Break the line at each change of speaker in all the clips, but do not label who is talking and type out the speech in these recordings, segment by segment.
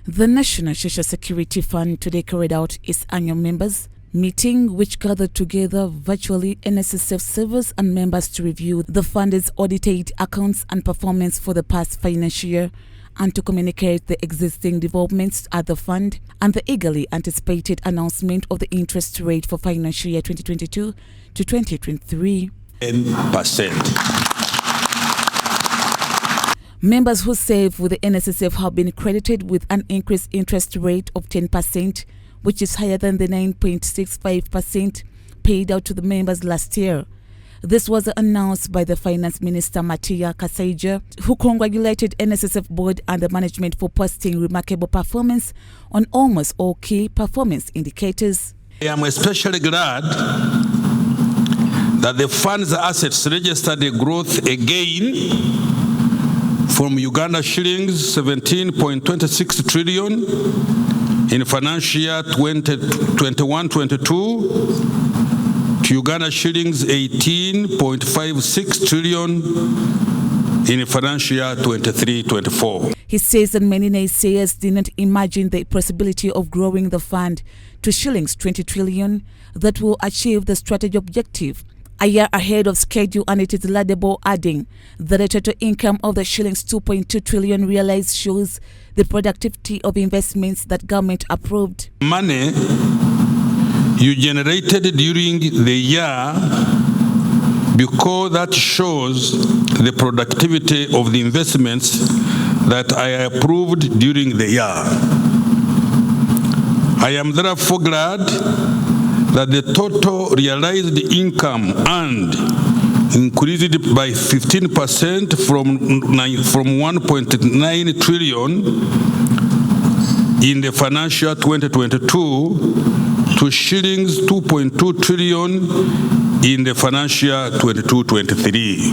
The National Social Security Fund today carried out its annual members meeting, which gathered together virtually NSSF servers and members to review the fund's audited accounts and performance for the past financial year and to communicate the existing developments at the fund and the eagerly anticipated announcement of the interest rate for financial year 2022 to 2023.
10%.
Members who save with the NSSF have been credited with an increased interest rate of 10%, which is higher than the 9.65% paid out to the members last year. This was announced by the Finance Minister Matia Kasaija, who congratulated NSSF board and the management for posting remarkable performance on almost all key performance indicators.
I am especially glad that the fund's assets registered a growth again from Uganda shillings 17.26 trillion in financial year 2021-22 to Uganda shillings 18.56 trillion in financial year 23-24.
He says that many naysayers did not imagine the possibility of growing the fund to shillings 20 trillion that will achieve the strategic objective a year ahead of schedule, and it is laudable, adding that the total income of the shillings 2.2 trillion realized shows the productivity of investments that government approved.
Money you generated during the year, because that shows the productivity of the investments that I approved during the year. I am therefore glad that the total realized income earned increased by 15% from 1.9 trillion in the financial 2022 to shillings 2.2 trillion in the financial 22-23.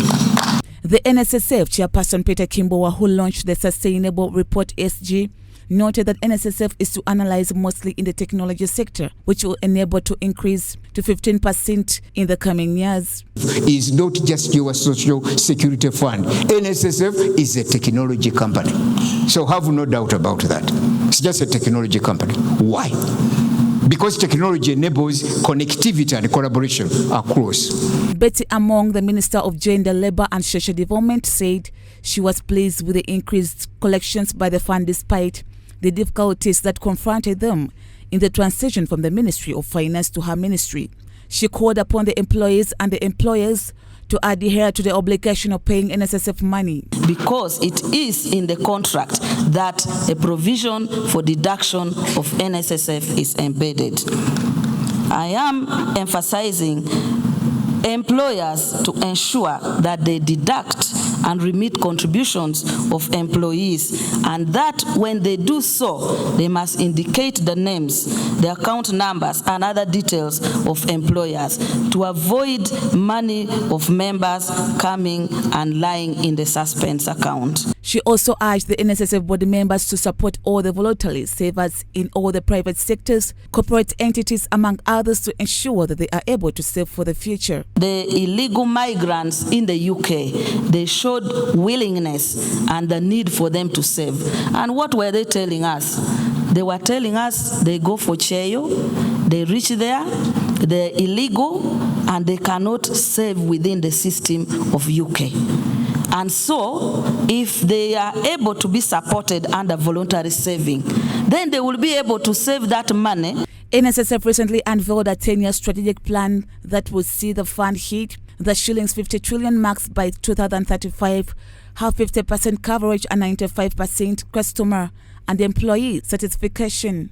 The NSSF chairperson Peter Kimbowa, who launched the Sustainable Report SG, noted that NSSF is to analyze mostly in the technology sector, which will enable to increase to 15% in the coming years.
Is not just your social security fund. NSSF is a technology company. So have no doubt about that. It's just a technology company. Why? Because technology enables connectivity and collaboration across.
Betty Among, the Minister of Gender, Labour and Social Development, said she was pleased with the increased collections by the fund despite the difficulties that confronted them in the transition from the Ministry of Finance to her ministry. She called upon the employees and the employers to adhere to the obligation of paying NSSF money.
Because it is in the contract that a provision for deduction of NSSF is embedded. I am emphasizing employers to ensure that they deduct and remit contributions of employees, and that when they do so, they must indicate the names, the account numbers, and other details of employers to avoid money of members coming and lying in the suspense account.
She also urged the NSSF board members to support all the voluntary savers in all the private sectors, corporate entities, among others, to ensure that they are able to save for the future.
The illegal migrants in the UK, they showed willingness and the need for them to save. And what were they telling us? They were telling us they go for Cheyo, they reach there, they're illegal, and they cannot save within the system of UK. And so, if they are able to be supported under voluntary saving, then they will be able to save that money.
NSSF recently unveiled a 10-year strategic plan that will see the fund hit the shillings 50 trillion marks by 2035, have 50% coverage and 95% customer and employee satisfaction.